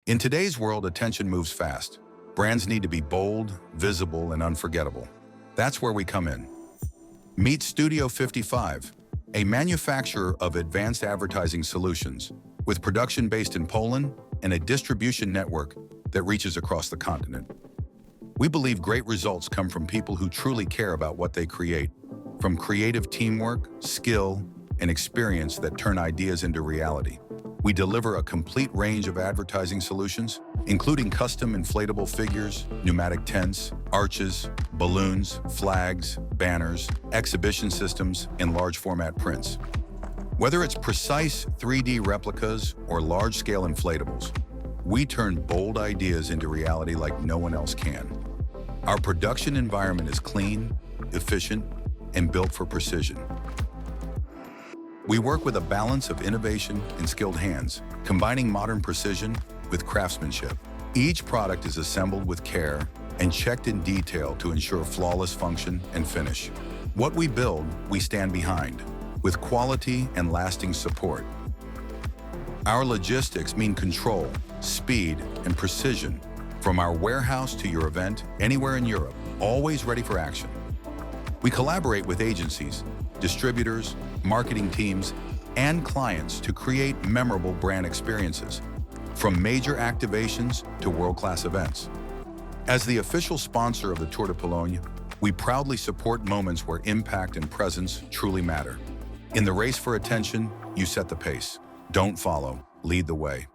In today's world, attention moves fast. Brands need to be bold, visible, and unforgettable. That's where we come in. Meet Studio55, a manufacturer of advanced advertising solutions, with production based in Poland and a distribution network that reaches across the continent. We believe great results come from people who truly care about what they create, from creative teamwork, skill, and experience that turn ideas into reality. We deliver a complete range of advertising solutions, including custom inflatable figures, pneumatic tents, arches, balloons, flags, banners, exhibition systems, and large format prints. Whether it's precise 3D replicas or large-scale inflatables, we turn bold ideas into reality like no one else can. Our production environment is clean, efficient, and built for precision. We work with a balance of innovation and skilled hands, combining modern precision with craftsmanship. Each product is assembled with care and checked in detail to ensure flawless function and finish. What we build, we stand behind, with quality and lasting support. Our logistics mean control, speed, and precision, from our warehouse to your event, anywhere in Europe, always ready for action. We collaborate with agencies, distributors, marketing teams, and clients to create memorable brand experiences, from major activations to world-class events. As the official sponsor of the Tour de Pologne, we proudly support moments where impact and presence truly matter. In the race for attention, you set the pace. Don't follow, lead the way.